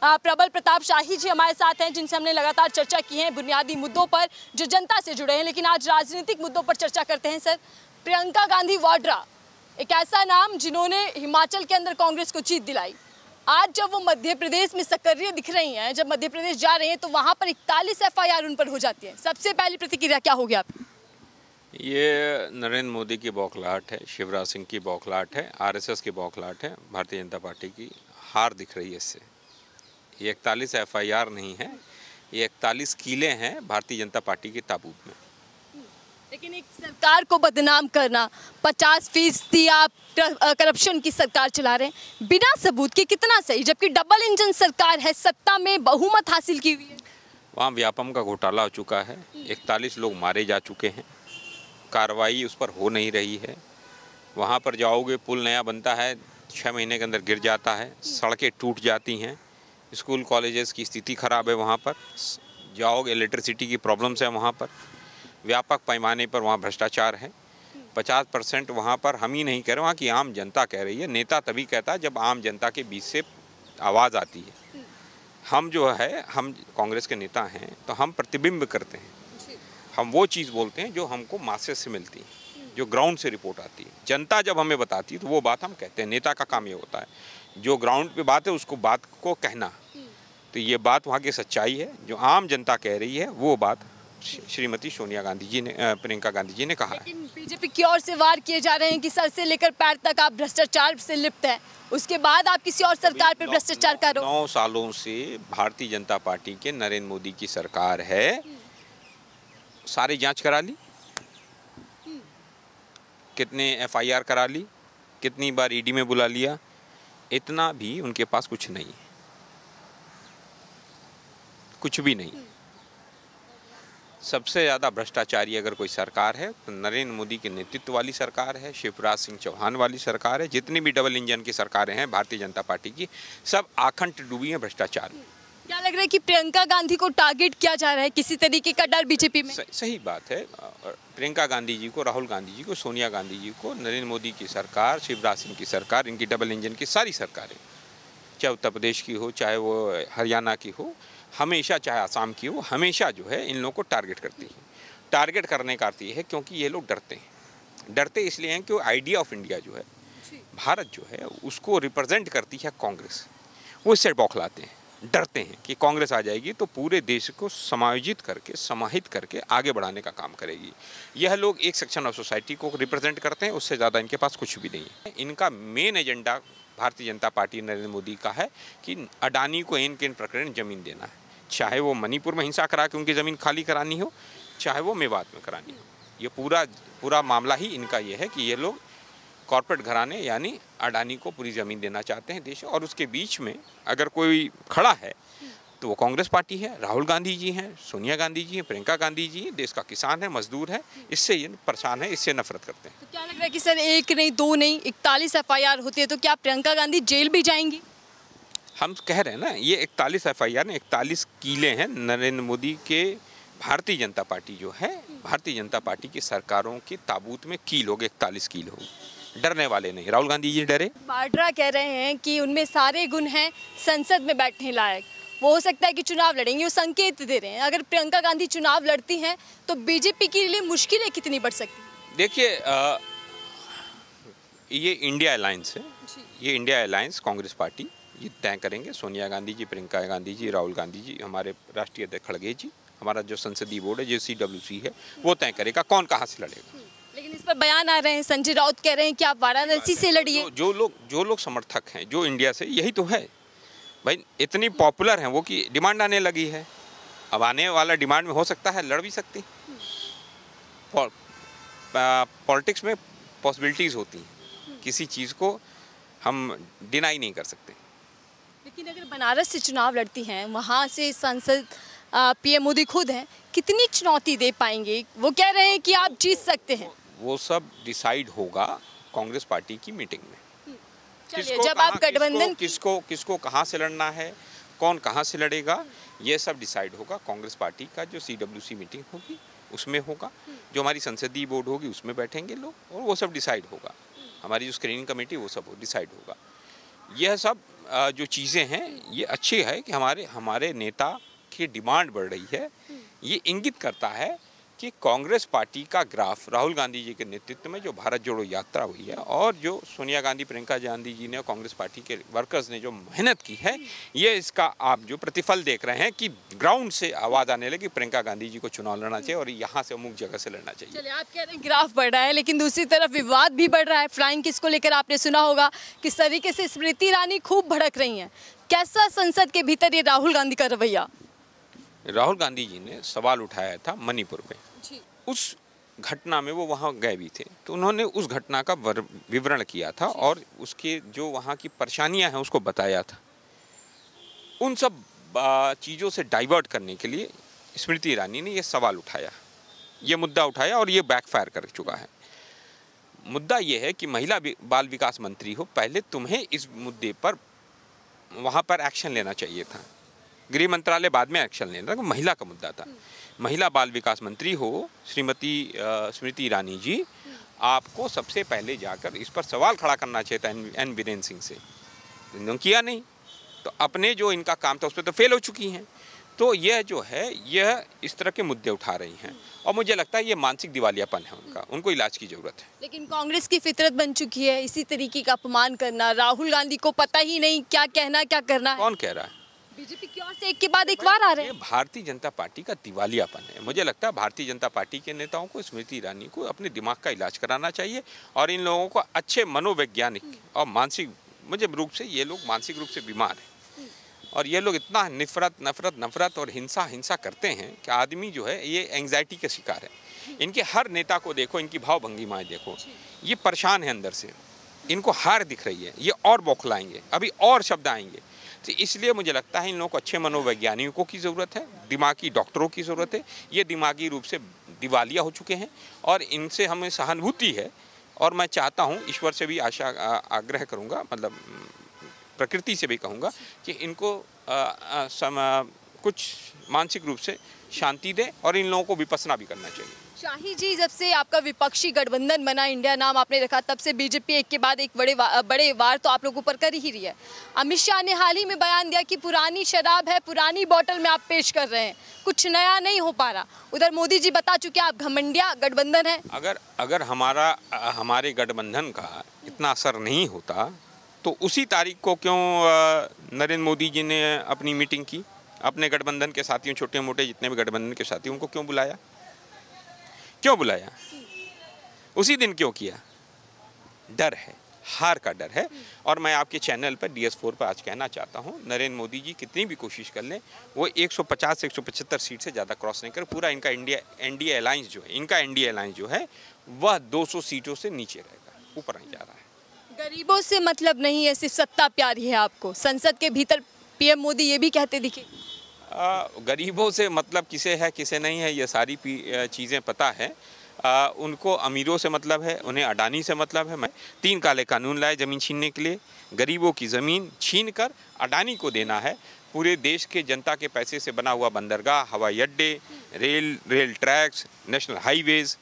प्रबल प्रताप शाही जी हमारे साथ हैं, जिनसे हमने लगातार चर्चा की है बुनियादी मुद्दों पर जो जनता से जुड़े हैं। लेकिन आज राजनीतिक मुद्दों पर चर्चा करते हैं। सर, प्रियंका गांधी वाड्रा एक ऐसा नाम जिन्होंने हिमाचल के अंदर कांग्रेस को जीत दिलाई। आज जब वो मध्य प्रदेश में सक्रिय दिख रही हैं, जब मध्य प्रदेश जा रहे हैं, तो वहां पर 41 FIR उन पर हो जाती है। सबसे पहली प्रतिक्रिया क्या होगी आपकी? ये नरेंद्र मोदी की बौखलाहट है, शिवराज सिंह की बौखलाहट है, RSS की बौखलाहट है, भारतीय जनता पार्टी की हार दिख रही है इससे। ये 41 FIR नहीं है, ये 41 किले हैं भारतीय जनता पार्टी के ताबूत में। लेकिन एक सरकार को बदनाम करना, 50% आप करप्शन की सरकार चला रहे हैं बिना सबूत के, कितना सही? जबकि डबल इंजन सरकार है, सत्ता में बहुमत हासिल की हुई है। वहाँ व्यापम का घोटाला हो चुका है, 41 लोग मारे जा चुके हैं, कार्रवाई उस पर हो नहीं रही है। वहाँ पर जाओगे, पुल नया बनता है, 6 महीने के अंदर गिर जाता है, सड़कें टूट जाती हैं, स्कूल कॉलेजेस की स्थिति खराब है। वहाँ पर जाओगे, इलेक्ट्रिसिटी की प्रॉब्लम्स है, वहाँ पर व्यापक पैमाने पर वहाँ भ्रष्टाचार है। 50% वहाँ पर हम ही नहीं कह रहे, वहाँ की आम जनता कह रही है। नेता तभी कहता है जब आम जनता के बीच से आवाज़ आती है। हम जो है, हम कांग्रेस के नेता हैं तो हम प्रतिबिंब करते हैं, हम वो चीज़ बोलते हैं जो हमको मासेस से मिलती है, जो ग्राउंड से रिपोर्ट आती है। जनता जब हमें बताती है तो वो बात हम कहते हैं। नेता का काम ये होता है, जो ग्राउंड पे बात है उसको बात को कहना। तो ये बात वहाँ की सच्चाई है, जो आम जनता कह रही है वो बात श्रीमती सोनिया गांधी जी ने, प्रियंका गांधी जी ने कहा। लेकिन बीजेपी की ओर से वार किए जा रहे हैं कि सर से लेकर पैर तक आप भ्रष्टाचार से लिप्त हैं, उसके बाद आप किसी और सरकार पर भ्रष्टाचार करो। 9 सालों से भारतीय जनता पार्टी के नरेंद्र मोदी की सरकार है, सारी जांच करा ली, कितने FIR करा ली, कितनी बार ED में बुला लिया, इतना भी उनके पास कुछ नहीं है, कुछ भी नहीं। सबसे ज़्यादा भ्रष्टाचारी अगर कोई सरकार है तो नरेंद्र मोदी के नेतृत्व वाली सरकार है, शिवराज सिंह चौहान वाली सरकार है। जितनी भी डबल इंजन की सरकारें हैं भारतीय जनता पार्टी की, सब आखंड डूबी हैं भ्रष्टाचार में। क्या लग रहा है कि प्रियंका गांधी को टारगेट किया जा रहा है, किसी तरीके का डर बीजेपी में? सही बात है। प्रियंका गांधी जी को, राहुल गांधी जी को, सोनिया गांधी जी को, नरेंद्र मोदी की सरकार, शिवराज सिंह की सरकार, इनकी डबल इंजन की सारी सरकारें, चाहे उत्तर प्रदेश की हो, चाहे वो हरियाणा की हो, हमेशा, चाहे आसाम की हो, हमेशा जो है इन लोगों को टारगेट करती है। टारगेट करने का अर्थ ये है क्योंकि ये लोग डरते हैं। डरते इसलिए हैं कि आइडिया ऑफ इंडिया जो है, भारत जो है, उसको रिप्रेजेंट करती है कांग्रेस। वो इससे बौखलाते हैं, डरते हैं कि कांग्रेस आ जाएगी तो पूरे देश को समायोजित करके, समाहित करके आगे बढ़ाने का काम करेगी। यह लोग एक सेक्शन ऑफ सोसाइटी को रिप्रेजेंट करते हैं, उससे ज़्यादा इनके पास कुछ भी नहीं है। इनका main agenda Bharatiya Janata party Narendra Modi का है कि अडानी को इन के इन प्रकरण ज़मीन देना है, चाहे वो मणिपुर में हिंसा करा के उनकी ज़मीन खाली करानी हो, चाहे वो मेवात में करानी हो। ये पूरा मामला ही इनका ये है कि ये लोग कॉर्पोरेट घराने यानी अडानी को पूरी ज़मीन देना चाहते हैं देश। और उसके बीच में अगर कोई खड़ा है तो वो कांग्रेस पार्टी है, राहुल गांधी जी हैं, सोनिया गांधी जी हैं, प्रियंका गांधी जी हैं। देश का किसान है, मजदूर है, इससे ये परेशान है, इससे नफरत करते हैं। तो क्या लग रहा है कि सर, 1 नहीं 2 नहीं 41 FIR होती है तो क्या प्रियंका गांधी जेल भी जाएंगी? हम कह रहे हैं ना, ये 41 FIR ने 41 किले हैं नरेंद्र मोदी के। भारतीय जनता पार्टी जो है, भारतीय जनता पार्टी की सरकारों के ताबूत में कील हो गए, 41 कील हो। डरने वाले नहीं, राहुल गांधी जी डरे। वाड्रा कह रहे हैं कि उनमें सारे गुण हैं संसद में बैठने लायक, वो हो सकता है कि चुनाव लड़ेंगे, वो संकेत दे रहे हैं। अगर प्रियंका गांधी चुनाव लड़ती हैं तो बीजेपी के लिए मुश्किलें कितनी बढ़ सकती? देखिए, ये इंडिया अलायंस है, ये इंडिया अलायंस कांग्रेस पार्टी ये तय करेंगे। सोनिया गांधी जी, प्रियंका गांधी जी, राहुल गांधी जी, हमारे राष्ट्रीय अध्यक्ष खड़गे जी, हमारा जो संसदीय बोर्ड है, जो CWC है, वो तय करेगा कौन कहाँ से लड़ेगा। लेकिन इस पर बयान आ रहे हैं, संजय राउत कह रहे हैं कि आप वाराणसी से लड़िए। जो लोग समर्थक हैं, जो इंडिया से, यही तो है भाई, इतनी पॉपुलर हैं वो कि डिमांड आने लगी है। अब आने वाला डिमांड में हो सकता है लड़ भी सकती। पॉलिटिक्स में पॉसिबिलिटीज़ होती हैं, किसी चीज़ को हम डिनाई नहीं कर सकते। लेकिन अगर बनारस से चुनाव लड़ती हैं, वहाँ से सांसद PM मोदी खुद हैं, कितनी चुनौती दे पाएंगे? वो कह रहे हैं कि आप जीत सकते हैं। वो सब डिसाइड होगा कांग्रेस पार्टी की मीटिंग में। जब आप गठबंधन किसको कहाँ से लड़ना है, कौन कहाँ से लड़ेगा, ये सब डिसाइड होगा। कांग्रेस पार्टी का जो CWC मीटिंग होगी उसमें होगा, जो हमारी संसदीय बोर्ड होगी उसमें बैठेंगे लोग और वो सब डिसाइड होगा। हमारी जो स्क्रीनिंग कमेटी वो सब डिसाइड होगा। यह सब जो चीज़ें हैं ये अच्छी है कि हमारे नेता की डिमांड बढ़ रही है। ये इंगित करता है कि कांग्रेस पार्टी का ग्राफ राहुल गांधी जी के नेतृत्व में जो भारत जोड़ो यात्रा हुई है और जो सोनिया गांधी, प्रियंका गांधी जी ने और कांग्रेस पार्टी के वर्कर्स ने जो मेहनत की है, ये इसका आप जो प्रतिफल देख रहे हैं कि ग्राउंड से आवाज़ आने लगी प्रियंका गांधी जी को चुनाव लड़ना चाहिए और यहाँ से अमुक जगह से लड़ना चाहिए। चलिए, आप कह रहे हैं ग्राफ बढ़ रहा है, लेकिन दूसरी तरफ विवाद भी बढ़ रहा है। फ्लाइंग किस को लेकर आपने सुना होगा किस तरीके से स्मृति ईरानी खूब भड़क रही हैं। कैसा संसद के भीतर ये राहुल गांधी का रवैया? राहुल गांधी जी ने सवाल उठाया था मणिपुर में, उस घटना में वो वहाँ गए भी थे, तो उन्होंने उस घटना का विवरण किया था और उसके जो वहाँ की परेशानियाँ हैं उसको बताया था। उन सब चीज़ों से डाइवर्ट करने के लिए स्मृति ईरानी ने ये सवाल उठाया, ये मुद्दा उठाया और ये बैकफायर कर चुका है। मुद्दा ये है कि महिला बाल विकास मंत्री हो, पहले तुम्हें इस मुद्दे पर वहाँ पर एक्शन लेना चाहिए था। गृह मंत्रालय बाद में एक्शन लेना था, महिला का मुद्दा था। महिला बाल विकास मंत्री हो श्रीमती स्मृति ईरानी जी, आपको सबसे पहले जाकर इस पर सवाल खड़ा करना चाहिए था एन बीरेन सिंह से। इन्होंने किया नहीं, तो अपने जो इनका काम था उस पर तो फेल हो चुकी हैं। तो यह जो है यह इस तरह के मुद्दे उठा रही हैं और मुझे लगता है ये मानसिक दिवालियापन है उनका, उनको इलाज की जरूरत है। लेकिन कांग्रेस की फितरत बन चुकी है इसी तरीके का अपमान करना। राहुल गांधी को पता ही नहीं क्या कहना क्या करना है। कौन कह रहा है? बीजेपी की ओर से एक के बाद एक बार आ रहे हैं। भारतीय जनता पार्टी का दिवालियापन है। मुझे लगता है भारतीय जनता पार्टी के नेताओं को, स्मृति ईरानी को अपने दिमाग का इलाज कराना चाहिए और इन लोगों को अच्छे मनोवैज्ञानिक और मानसिक, मुझे रूप से ये लोग मानसिक रूप से बीमार हैं और ये लोग इतना नफरत और हिंसा करते हैं कि आदमी जो है ये एंग्जाइटी के शिकार है। इनके हर नेता को देखो, इनकी भाव भंगिमाएं देखो, ये परेशान है अंदर से, इनको हार दिख रही है, ये और बौखलाएंगे, अभी और शब्द आएंगे। तो इसलिए मुझे लगता है इन लोगों को अच्छे मनोवैज्ञानिकों की ज़रूरत है, दिमागी डॉक्टरों की ज़रूरत है। ये दिमागी रूप से दिवालिया हो चुके हैं और इनसे हमें सहानुभूति है और मैं चाहता हूँ, ईश्वर से भी आग्रह करूँगा, मतलब प्रकृति से भी कहूँगा कि इनको कुछ मानसिक रूप से शांति दे और इन लोगों को विपස්සना भी करना चाहिए। शाही जी, जब से आपका विपक्षी गठबंधन बना, इंडिया नाम आपने रखा, तब से बीजेपी एक के बाद एक बड़े वार तो आप लोगों पर कर ही रही है। अमित शाह ने हाल ही में बयान दिया कि पुरानी शराब है, पुरानी बोतल में आप पेश कर रहे हैं, कुछ नया नहीं हो पा रहा। उधर मोदी जी बता चुके आप घमंडिया गठबंधन है। अगर हमारे गठबंधन का इतना असर नहीं होता तो उसी तारीख को क्यों नरेंद्र मोदी जी ने अपनी मीटिंग की, अपने गठबंधन के साथियों, छोटे मोटे जितने भी गठबंधन के साथी, उनको क्यों बुलाया? उसी दिन क्यों किया? डर है, हार का डर है। और मैं आपके चैनल पर DS4 पर आज कहना चाहता हूं, नरेंद्र मोदी जी कितनी भी कोशिश कर लें, वो 150 से 175 सीट से ज़्यादा क्रॉस नहीं कर। पूरा इनका एनडीए अलायंस जो है वह 200 सीटों से नीचे रहेगा, ऊपर नहीं जा रहा है। गरीबों से मतलब नहीं है, सिर्फ सत्ता प्यारी है आपको। संसद के भीतर PM मोदी ये भी कहते दिखे। गरीबों से मतलब किसे है किसे नहीं है ये सारी चीज़ें पता है। उनको अमीरों से मतलब है, उन्हें अडानी से मतलब है। मैं 3 काले कानून लाए ज़मीन छीनने के लिए। गरीबों की ज़मीन छीन कर अडानी को देना है। पूरे देश के जनता के पैसे से बना हुआ बंदरगाह, हवाई अड्डे, रेल ट्रैक्स, नेशनल हाईवेज़,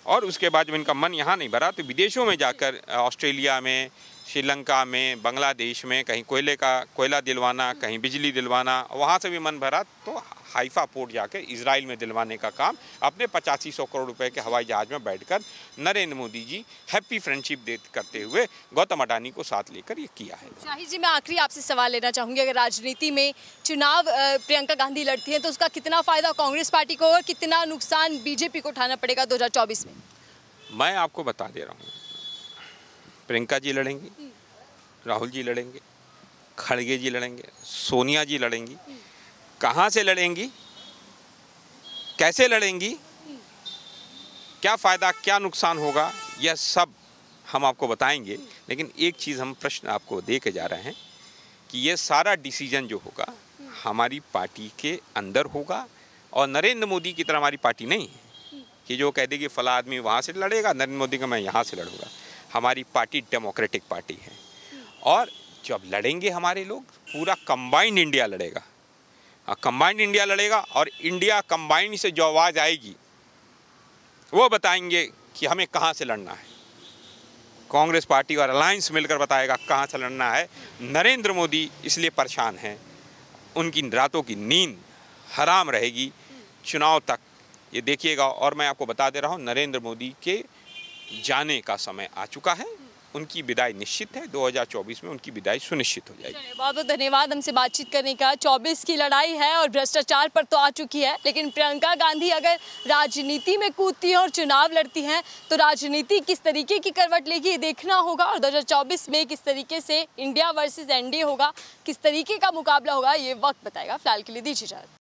और उसके बाद जब इनका मन यहाँ नहीं भरा तो विदेशों में जाकर, ऑस्ट्रेलिया में, श्रीलंका में, बांग्लादेश में कहीं कोयला दिलवाना, कहीं बिजली दिलवाना, वहाँ से भी मन भरा तो हाइफा पोर्ट जाकर इजराइल में दिलवाने का काम अपने 8500 करोड़ रुपए के हवाई जहाज़ में बैठकर नरेंद्र मोदी जी हैप्पी फ्रेंडशिप करते हुए गौतम अडानी को साथ लेकर ये किया है। शाही जी, मैं आखिरी आपसे सवाल लेना चाहूँगी, अगर राजनीति में चुनाव प्रियंका गांधी लड़ती हैं तो उसका कितना फ़ायदा कांग्रेस पार्टी को और कितना नुकसान बीजेपी को उठाना पड़ेगा 2024 में? मैं आपको बता दे रहा हूँ, प्रियंका जी लड़ेंगी, राहुल जी लड़ेंगे, खड़गे जी लड़ेंगे, सोनिया जी लड़ेंगी। कहाँ से लड़ेंगी, कैसे लड़ेंगी, क्या फ़ायदा क्या नुकसान होगा, यह सब हम आपको बताएंगे। लेकिन एक चीज़ हम प्रश्न आपको दे के जा रहे हैं कि ये सारा डिसीजन जो होगा हमारी पार्टी के अंदर होगा और नरेंद्र मोदी की तरह हमारी पार्टी नहीं है कि जो कह देगी फला आदमी वहाँ से लड़ेगा, नरेंद्र मोदी का मैं यहाँ से लड़ूंगा। हमारी पार्टी डेमोक्रेटिक पार्टी है और जब लड़ेंगे हमारे लोग, पूरा कंबाइंड इंडिया लड़ेगा। कंबाइंड इंडिया लड़ेगा और इंडिया कंबाइंड से जो आवाज़ आएगी वो बताएंगे कि हमें कहाँ से लड़ना है कांग्रेस पार्टी और अलायंस मिलकर बताएगा कहाँ से लड़ना है। नरेंद्र मोदी इसलिए परेशान हैं, उनकी रातों की नींद हराम रहेगी चुनाव तक, ये देखिएगा। और मैं आपको बता दे रहा हूँ, नरेंद्र मोदी के जाने का समय आ चुका है, उनकी विदाई निश्चित है, 2024 में उनकी विदाई सुनिश्चित हो जाएगी। बहुत बहुत धन्यवाद हमसे बातचीत करने का। 24 की लड़ाई है और भ्रष्टाचार पर तो आ चुकी है, लेकिन प्रियंका गांधी अगर राजनीति में कूदती हैं और चुनाव लड़ती हैं तो राजनीति किस तरीके की करवट लेगी ये देखना होगा। और 2024 में किस तरीके से इंडिया वर्सेस एनडीए होगा, किस तरीके का मुकाबला होगा, ये वक्त बताएगा। फिलहाल के लिए दीजिए इजाजत।